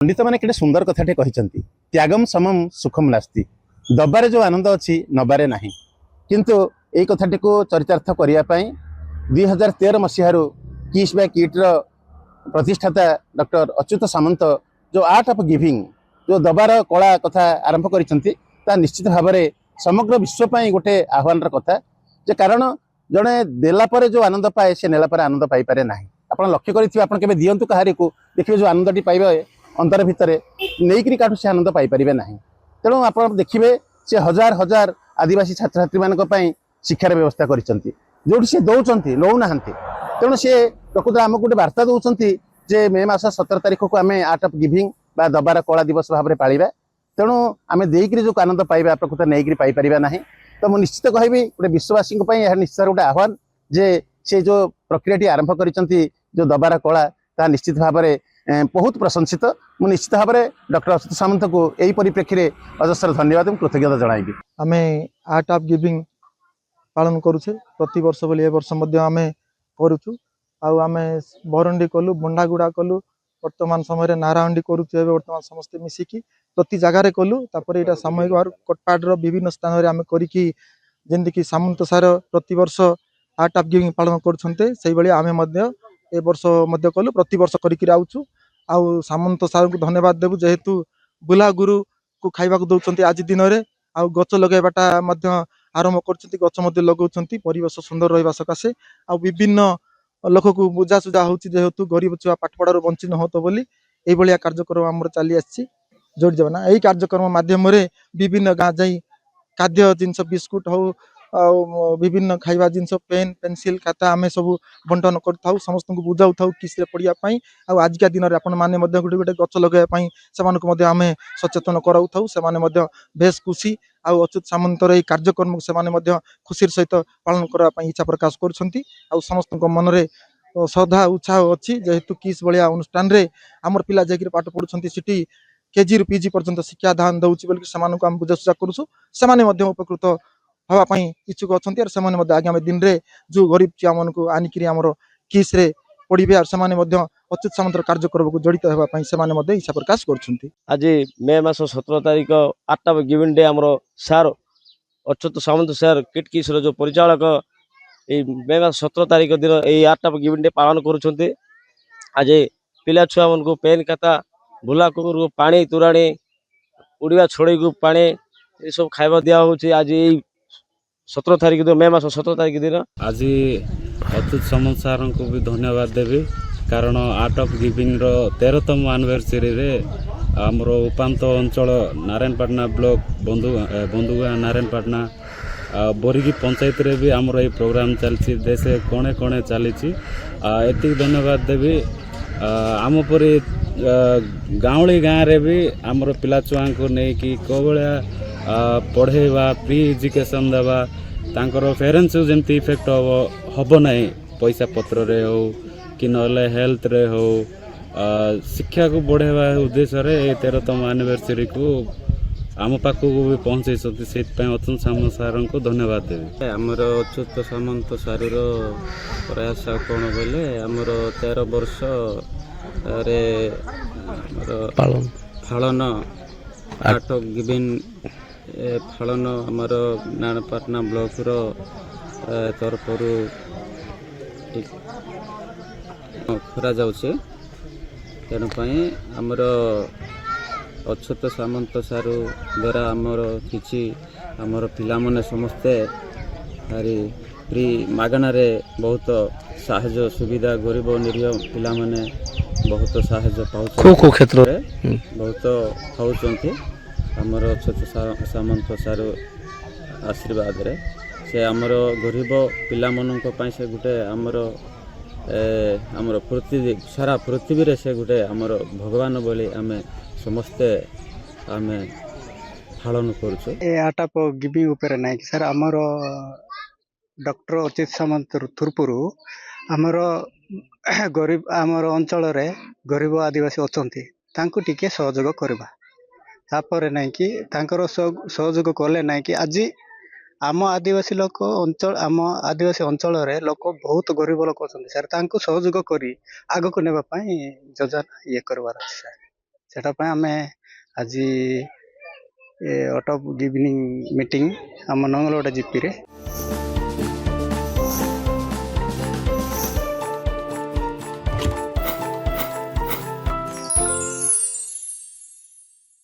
पंडित मैंने केटे सुंदर कथाटे कहते त्यागम समम सुखम नास्ति दबारे जो आनंद अच्छी नबारे ना किंतु यही कथाटी को चरितार्थ करने 2013 मसीह किस बाय किट्र प्रतिष्ठाता डॉक्टर अच्युत सामंत जो आर्ट ऑफ गिविंग जो दबार कला कथा आरंभ कर निश्चित भाव में समग्र विश्वपाई गोटे आह्वान कथा जे कारण जड़े देलापर जो आनंद पाए से नेलापर आनंद पाइपे ना आप लक्ष्य करेंगे दिंतु कहारी को देखिए जो आनंदटी पाइबे अंतर भितर नहीं काठू से आनंद पाइपर ना तेणु आप देखिए से हजार हजार आदिवासी छात्र छात्री मान शिक्षार व्यवस्था कर से दौरान नौना तेणु सी प्रकृत आमको गोटे वार्ता दौरान जे मे मास 17 तारीख को आम आर्ट ऑफ गिविंग बा दबार कला दिवस भाव में पालिबा तेणु आम देकर जो आनंद पाइबा प्रकृत नहीं पाइपर ना तो मुझे निश्चित कहि गोटे विश्ववासी निश्चित गोटे आह्वान जे से जो प्रक्रिया आरंभ कर जो दबार कला ता निश्चित भाव में बहुत प्रशंसित मुझे निश्चित भाव में डॉक्टर अच्युत सामंत को यही परिप्रेक्षी में अजस्र धन्यवाद कृतज्ञता जनइबी। आम आर्ट ऑफ गिविंग पालन करुचे प्रति वर्ष बोली वर्ष आम करुचु आम बरंडी कलु बंडागुड़ा कलु वर्तमान समय नारायणी करुचु वर्तमान समस्ते मिसिकी प्रति जगार कलु यहाँ सामूहिक भाव कटपाड़ विभिन्न स्थान आम करमती सामंत सार प्रति वर्ष आर्ट ऑफ गिविंग पालन कर ए वर्ष कलु प्रति वर्ष करूँ आउ सामंत सार को धन्यवाद देवु जेहेतु बुला गुरु को खाइबा दौरान आज दिन में आउ गच लगेबाटा आरंभ कर गच लगाउछंती परिवेश सुंदर रहा सकाशे आ विभिन्न लोक को बुझासुझा होतु गरीब छुआ पाठपढ़ार वंचित हो तो बोली ये कार्यक्रम आम चली आसी जोड़ी देना यही कार्यक्रम माध्यम विभिन्न गाँ जा खाद्य जिनस बिस्कुट हो विभिन्न खाइबा जिनस पेन पेंसिल खाता आम सब बंटन कर समस्त को बुझाऊ था किस पढ़ाई आजिका दिन में आपण मैंने गोटे गोटे गच लगाई से आम सचेतन कराऊ से बेस खुशी आउ अच्युत सामंतर कार्यक्रम से खुशी सहित पालन करने इच्छा प्रकाश कर समस्त मन में श्रद्धा उत्साह अच्छी जेहेतु किस भाया अनुष्ठान रे आमर पिला जाकर पाठ पढ़ुं सीटी केजी रु पीजी पर्यंत शिक्षा दान दौर बोलिक आम बुझासुझा करुँ उपकृत हाँपाई इच्छुक अच्छा से आगामी दिन में जो गरीब छुआ मन को आनिक आमर किस रे पढ़े और अच्युत सामंतर कार्यक्रम को जड़ित होगापी से इच्छा प्रकाश कर आज मे मास 17 तारिख आर्ट ऑफ गिविंग डे आमर सार अच्युत सामंत सार किट किस जो परिचालक मे मास 17 तारिख दिन ये आर्ट ऑफ गिविंग डे पालन करुँच आज पिला छुआ मन को पेन खाता भुला कुकुर को पानी तोराणी उड़िया छोड़ी को पानी ये सब खाइबा दिया होची आज 17 तारिख दिन मे मास 17 तारिख दिन आज अच्युत सामंत सार को भी धन्यवाद देवी कारण आर्ट ऑफ गिविंग रो 13तम एनिवर्सरी रे आमर उपांत अंचल नारायणपाटना ब्लॉक बंधुगा नारायणपाटना बोरिगी पंचायत रे भी आमर ये प्रोग्राम चलती देशे कोणे कोणे चली एति धन्यवाद देवी आम परी गाँवली गाँव रे भी आमर पिला छुआ को नहीं को भाया पढ़ेवा फ्री एजुकेशन देवा तांकर पेरेंट्स जमती इफेक्ट हम ना पैसा पत्र रे हो कि नले हेल्थ रे हो शिक्षा को बढ़ेवा उद्देश्य रे 13तम एनिवर्सरी को आम पाखक भी पहुँचे से अच्युत सामंत सार को धन्यवाद देवी। आमर अच्युत सामंत सार प्रयास कौन बोले आमर 13 वर्ष रे फालन आर्ट ऑफ गिविंग फालन आमर नारायणपाटना ब्लॉक रो तरफ करा जाउछे तेणुपाई आमर अच्युत सामंत सार द्वारा आमर किछि आमर पिला माने समस्ते हारी फ्री मागना रे बहुत साहाय्य सुविधा गरीब निरीह पिला माने बहुत साहाय्य पाउछ क्षेत्र बहुत खाऊचंती आमर अच्युत सामंत सार आशीर्वाद रे से आमर गरीब पिला मनक पई से गुटे आमर आमर पृथ्वी सारा पृथ्वी रे से गुटे आमर भगवान बोली आमे समस्ते आमे पालन करूछु। ए आर्ट ऑफ गिविंग ऊपर नाही सर आमर डॉक्टर अच्युत सामंत थुरपुरु आमर गरीब आमर अंचल रे गरीब आदिवासी अछंती तांको टिके सहयोग करबा तापर नाही कि तांकर सहयोग कले नाही कि आज आम आदिवासी लोक अंचल आम आदिवासी अंचल रे लोक बहुत गरीब लोक अछंती सर तांको सहयोग करी आगो को नेबा पई योजना ये करबार अछि सर। ସେଟା ପାଇଁ ଆମେ ଆଜି ଅଟ ଅଫ୍ ଗିଭିଂ ମିଟିଂ ଆମ ନଙ୍ଗଲଗଡ଼ା ଜିପିରେ